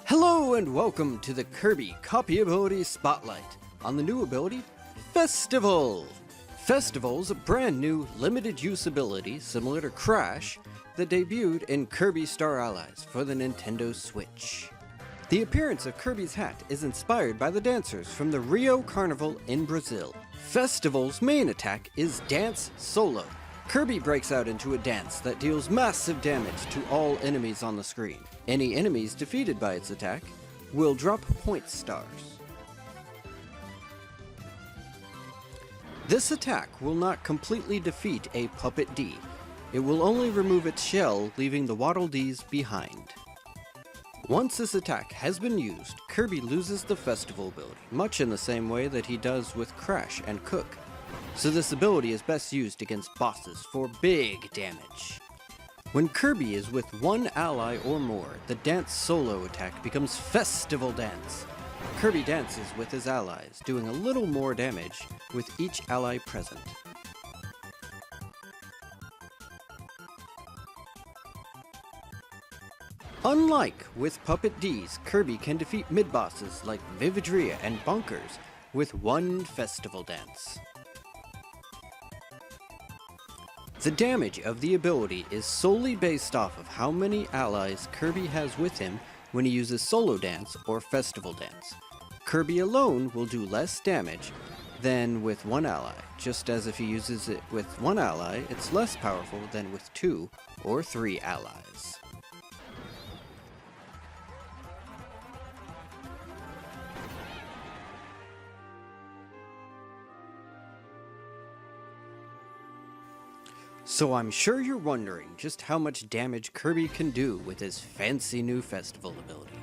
Hello and welcome to the Kirby Copy Ability Spotlight on the new ability, Festival! Festival's a brand new limited use ability similar to Crash that debuted in Kirby Star Allies for the Nintendo Switch. The appearance of Kirby's hat is inspired by the dancers from the Rio Carnival in Brazil. Festival's main attack is Dance Solo. Kirby breaks out into a dance that deals massive damage to all enemies on the screen. Any enemies defeated by its attack will drop point stars. This attack will not completely defeat a Puppet D. It will only remove its shell, leaving the Waddle Dees behind. Once this attack has been used, Kirby loses the Festival ability, much in the same way that he does with Crash and Cook. So this ability is best used against bosses for big damage. When Kirby is with one ally or more, the Dance Solo attack becomes Festival Dance. Kirby dances with his allies, doing a little more damage with each ally present. Unlike with Puppet Ds, Kirby can defeat mid-bosses like Vividria and Bonkers with one Festival Dance. The damage of the ability is solely based off of how many allies Kirby has with him when he uses Solo Dance or Festival Dance. Kirby alone will do less damage than with one ally, just as if he uses it with one ally, it's less powerful than with 2 or 3 allies. So I'm sure you're wondering just how much damage Kirby can do with his fancy new Festival ability.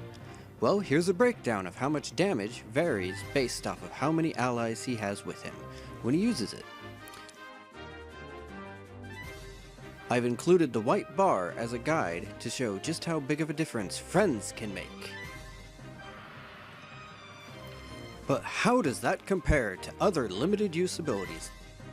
Well, here's a breakdown of how much damage varies based off of how many allies he has with him when he uses it. I've included the white bar as a guide to show just how big of a difference friends can make. But how does that compare to other limited use abilities?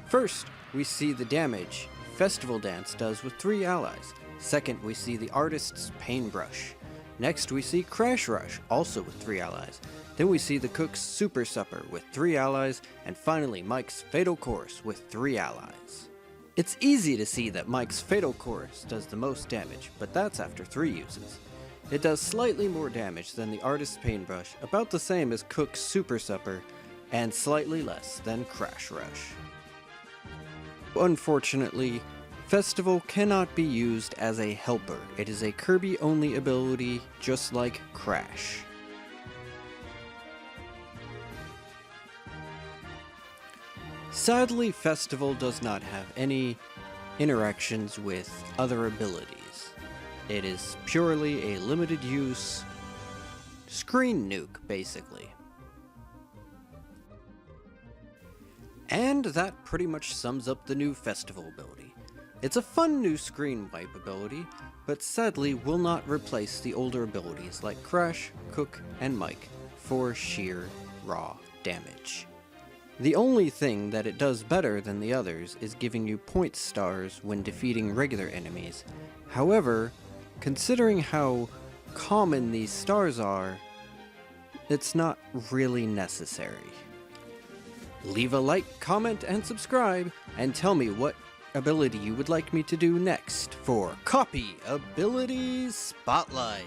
First, we see the damage Festival Dance does with 3 allies. Second, we see the Artist's Paintbrush. Next, we see Crash Rush, also with 3 allies. Then we see the Cook's Super Supper with 3 allies, and finally Mike's Fatal Course with 3 allies. It's easy to see that Mike's Fatal Course does the most damage, but that's after 3 uses. It does slightly more damage than the Artist's Paintbrush, about the same as Cook's Super Supper, and slightly less than Crash Rush. Unfortunately, Festival cannot be used as a helper. It is a Kirby-only ability, just like Crash. Sadly, Festival does not have any interactions with other abilities. It is purely a limited use screen nuke, basically. And that pretty much sums up the new Festival ability. It's a fun new screen wipe ability, but sadly will not replace the older abilities like Crash, Cook, and Mike for sheer raw damage. The only thing that it does better than the others is giving you point stars when defeating regular enemies. However, considering how common these stars are, it's not really necessary. Leave a like, comment, and subscribe, and tell me what ability you would like me to do next for Copy Ability Spotlight.